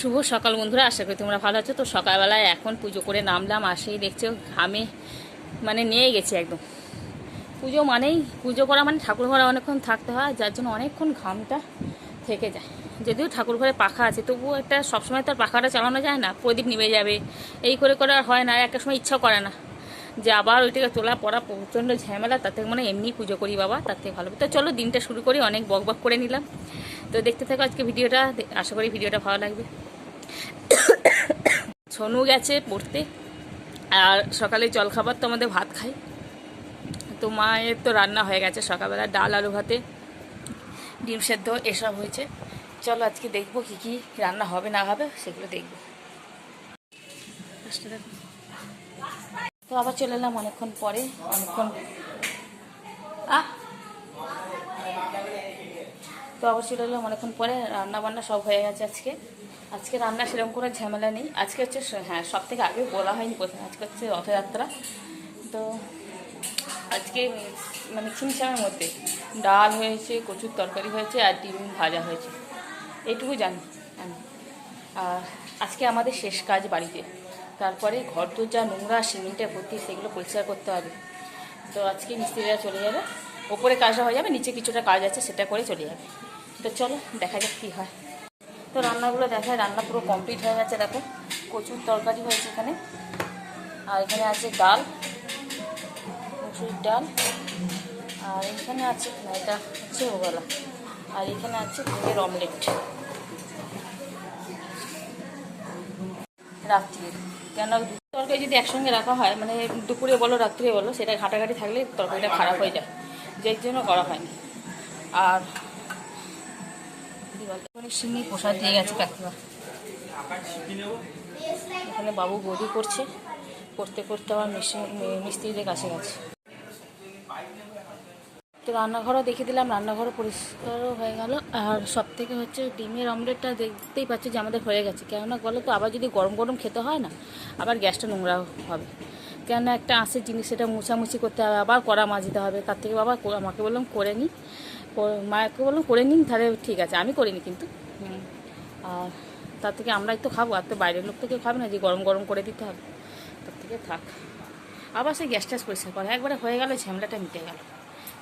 শুভ সকাল বন্ধুরা, আশা করি তোমরা ভালো আছো। তো সকালবেলায় এখন পুজো করে নামলাম, আসেই দেখছো ঘামে মানে নিয়ে গেছি একদম। পুজো মানেই পুজো করা মানে ঠাকুর ঘরে অনেকক্ষণ থাকতে হয়, যার জন্য অনেকক্ষণ ঘামটা থেকে যায়। যদিও ঠাকুর ঘরে পাখা আছে, তবুও একটা সবসময় তো আর পাখাটা চালানো যায় না, প্রদীপ নিভে যাবে এই করে করে আর হয় না। একটা সময় ইচ্ছা করে না যে আবার ওইটাকে তোলা পড়া প্রচণ্ড ঝামেলা, তার থেকে মানে এমনি পুজো করি বাবা, তার থেকে ভালো। তো চলো দিনটা শুরু করি, অনেক বক বক করে নিলাম। তো দেখতে থাকো আজকে ভিডিওটা, আশা করি ভিডিওটা ভালো লাগবে। ছনু গেছে পড়তে, আর সকালে জলখাবার তো আমাদের ভাত খাই। তো মায়ের তো রান্না হয়ে গেছে, সকালবেলা ডাল আলু ভাতে ডিম সেদ্ধ এসব হয়েছে। চলো আজকে দেখবো কি কি রান্না হবে না হবে সেগুলো দেখবো। তো আবার চলে এলাম অনেকক্ষণ পরে, তো আবার চলে এলাম অনেকক্ষণ পরে। রান্না বান্না সব হয়ে গেছে। আজকে রান্না সেরকম কোনো ঝামেলা নেই। আজকে হচ্ছে, হ্যাঁ সব থেকে আগে বলা হয়নি কোথায়, আজকে হচ্ছে রথযাত্রা। তো আজকে মানে ছিমছামের মধ্যে ডাল হয়েছে, কচুর তরকারি হয়েছে, আর ডিম ভাজা হয়েছে, এইটুকু জানি আমি। আর আজকে আমাদের শেষ কাজ বাড়িতে, তারপরে ঘর তো যা নোংরা সিমেন্টে ভর্তি, সেগুলো পরিষ্কার করতে হবে। তো আজকে মিস্ত্রিরা চলে যাবে, ওপরে কাজটা হয়ে যাবে, নিচে কিছুটা কাজ আছে সেটা করে চলে যাবে। তো চলো দেখা যাক কী হয়। তো রান্নাগুলো দেখায়, রান্না পুরো কমপ্লিট হয়ে গেছে। দেখো কচুর তরকারি হয়েছে এখানে, আর এখানে আছে ডাল, মুসুরির ডাল, আর এখানে আছে না এটা হচ্ছে ওবেলা, আর এখানে আছে ডিমের অমলেট রাত্রে। কেন তরকারি যদি একসঙ্গে রাখা হয়, মানে দুপুরে বলো রাত্রে বলো, সেটা ঘাটাঘাটি থাকলে তরকারিটা খারাপ হয়ে যায়, যের জন্য করা হয়নি। আর সিমি প্রসাদ দিয়ে গেছে কাকিমা। এখানে বাবু বৌদি করছে, করতে করতে আমার মিস্ত্রিদের কাছে গেছে। তো রান্নাঘরও দেখিয়ে দিলাম, রান্নাঘরও পরিষ্কারও হয়ে গেল। আর সব থেকে হচ্ছে ডিমের অমলেটটা দেখতেই পাচ্ছি যে আমাদের হয়ে গেছে। কেননা বলো তো, আবার যদি গরম গরম খেতে হয় না, আবার গ্যাসটা নোংরা হবে। কেননা একটা আঁশের জিনিস, সেটা মুছামুছি করতে হবে, আবার কড়া মাজতে হবে। তার থেকে বাবা আমাকে বললাম করে নিই, মাকে বললাম করে নিন, তাহলে ঠিক আছে। আমি করিনি কিন্তু, আর তার থেকে আমরাই তো খাবো, আর তো বাইরের লোক তো কেউ খাবে না যে গরম গরম করে দিতে হবে। তার থেকে থাক, আবার সেই গ্যাস ট্যাস পরিষ্কার করে একবারে হয়ে গেল, ঝামেলাটা মিটে গেল।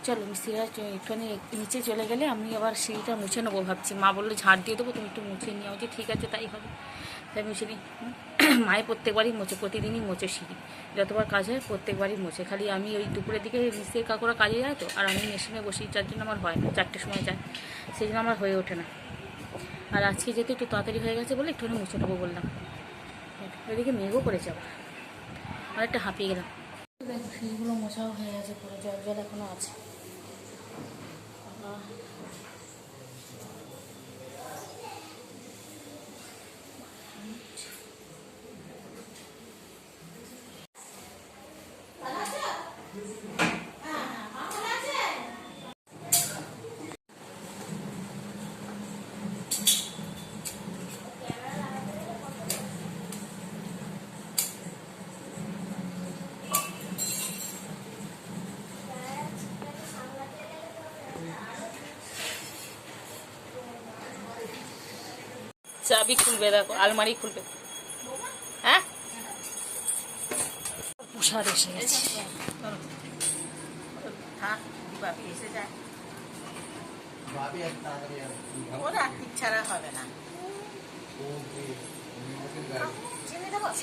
চলো মিস্ত্রিরা একটুখানি নিচে চলে গেলে আমি আবার সিঁড়িটা মুছে নেবো ভাবছি। মা বললো ঝাড় দিয়ে দেবো, তুমি একটু মুছে নিয়ে যে ঠিক আছে তাই হবে, তাই মুছে নিই। মায়ে প্রত্যেকবারই মোছে, প্রতিদিনই মোছে সিঁড়ি, যতবার কাজ হয় প্রত্যেকবারই মোছে। খালি আমি ওই দুপুরের দিকে মিস্ত্রির কাকুরা কাজে যায় তো, আর আমি মেশিনে বসি, যার জন্য আমার হয় না, 4টের সময় যায়, সেই জন্য আমার হয়ে ওঠে না। আর আজকে যেহেতু একটু তাড়াতাড়ি হয়ে গেছে বলে একটুখানি মুছে নেবো বললাম। ওইদিকে মেঘও করেছে আবার, অনেকটা হাঁপিয়ে গেলাম। সিঁড়িগুলো মোছাও হয়ে গেছে, পুরো জল জল এখনও আছে। চাবি খুলবে, দেখো আলমারি খুলবে। হ্যাঁ প্রসাদ এসে গেছে।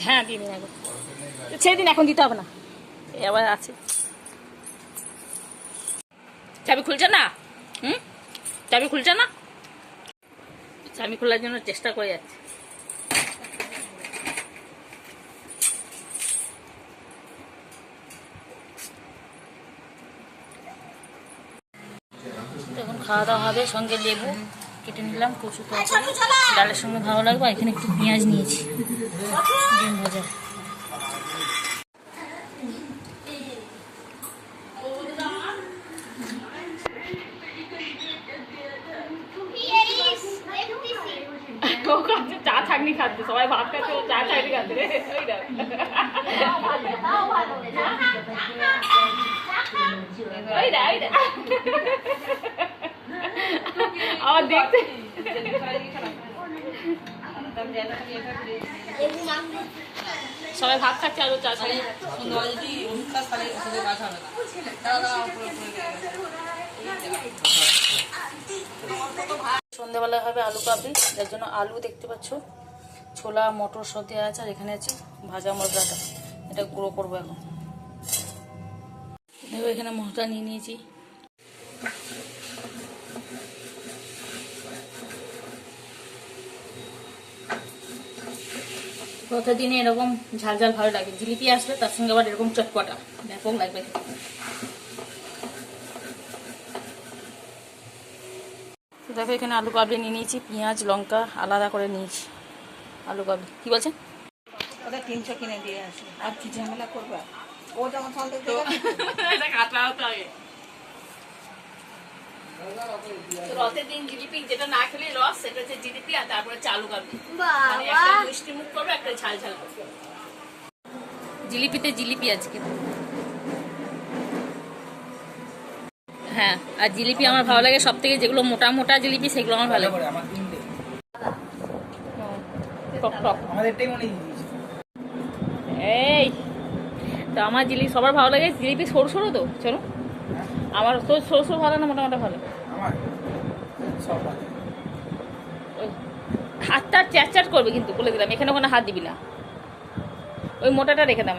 হ্যাঁ দিয়ে দিন, এখন ছেড়ে দিন, এখন দিতে হবে না, আবার আছে। চাবি খুলছে না, চাবি খুলছে না, চাবি খোলার জন্য চেষ্টা করে যাচ্ছে। এখন খাওয়া দাওয়া হবে, সঙ্গে লেবু কেটে নিলাম, কচু তরকারি ডালের সঙ্গে ভালো লাগবে। এখানে একটু পেঁয়াজ নিয়েছি, ডিম ভাজা। চা ছাগনি খাচ্ছে, সবাই ভাত খাচ্ছে, ও চা ছাগনি খাচ্ছে রে। আবার দেখতে সবাই ভাত খাচ্ছে আলু চা খাই। সন্ধ্যেবেলা হবে আলু কাবলি, যার জন্য আলু দেখতে পাচ্ছ, ছোলা মটর সব দেওয়া আছে, আর এখানে আছে ভাজা মশলাটা, এটা গুঁড়ো করবো এখন। দেখো এখানে মশলা নিয়ে নিয়েছি। প্রতিদিনে এরকম ঝাল ঝাল ভালো লাগে, জিলিপি আসলে তার সঙ্গে আবার এরকম চটপটা ব্যাপক লাগবে। দেখো এখানে আলু কাবলি নিয়ে নিয়েছি, পেঁয়াজ লঙ্কা আলাদা করে নিয়েছি। আলু কাবলি কি বলছেন? ওটা 300 কিনে দিয়ে আসে, আর কি ঝামেলা করবা? ও যখন সন্দেহ এটা কাটলা হতে হবে। রথের দিন জিলিপি যেটা না খেলে রস, সেটা হচ্ছে জিলিপি, আর তারপরে চালু কাবলি, মানে একটা মিষ্টি মুখ করবে, একটা ঝাল ঝাল করবে। জিলিপিতে জিলিপি আজকে। হ্যাঁ, আর জিলিপি আমার ভালো লাগে সব থেকে, যেগুলো মোটা মোটা জিলিপি সেগুলো আমার ভালো লাগে। টক টক এই তো আমার জিলিপি সবার ভালো লাগে, জিলিপি সরু সরু তো। চলো, আমার তো সরু সরু ভালো না মোটা মোটা ভালো? ওই হাতটা চ্যাট চ্যাট করবে কিন্তু, বলে দিলাম, এখানে ওখানে হাত দিবি না, ওই মোটাটা রেখে দাম।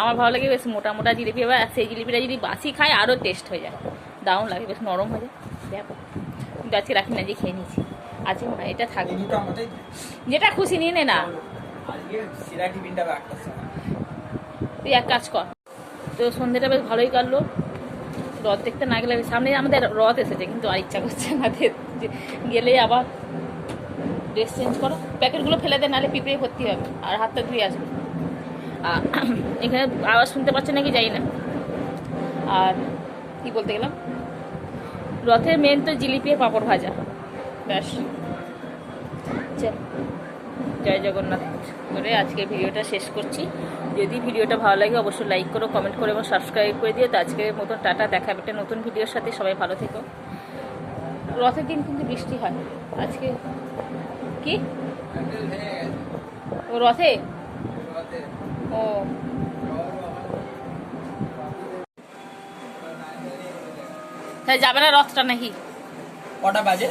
আমার ভালো লাগে বেশ মোটা মোটা জিলিপি, এবার সেই জিলিপিটা যদি বাসি খায় আরও টেস্ট হয়ে যায়, দারুণ লাগে, বেশ নরম হয়ে যায়। দেখো কিন্তু আজকে রাখি না, যে খেয়ে নিয়েছি, আজকে না এটা থাকবে, যেটা খুশি নিয়ে নে না। তুই এক কাজ কর, তো সন্ধ্যেটা বেশ ভালোই কাটলো। রথ দেখতে না গেলে, সামনে আমাদের রথ এসেছে কিন্তু আর ইচ্ছা করছে না, গেলে আবার ড্রেস চেঞ্জ করো, প্যাকেটগুলো ফেলে দে, নাহলে পিঁপড়ে ভর্তি হবে, আর হাতটা ধুয়ে আসবে। এখানে আওয়াজ শুনতে পাচ্ছে নাকি জানি না। আর কি বলতে গেলাম, রথের মেন তো জিলিপি আর পাঁপড় ভাজা, ব্যাস। জয় জগন্নাথ করে আজকের ভিডিওটা শেষ করছি। যদি ভিডিওটা ভালো লাগে অবশ্যই লাইক করো, কমেন্ট করো এবং সাবস্ক্রাইব করে দিও। তো আজকের মতন টাটা, দেখা হবে একটা নতুন ভিডিওর সাথে, সবাই ভালো থেকো। রথের দিন কিন্তু বৃষ্টি হয় আজকে। কি ও রথে? ও তাই যাবে না রথটা নাকি? কটা বাজে?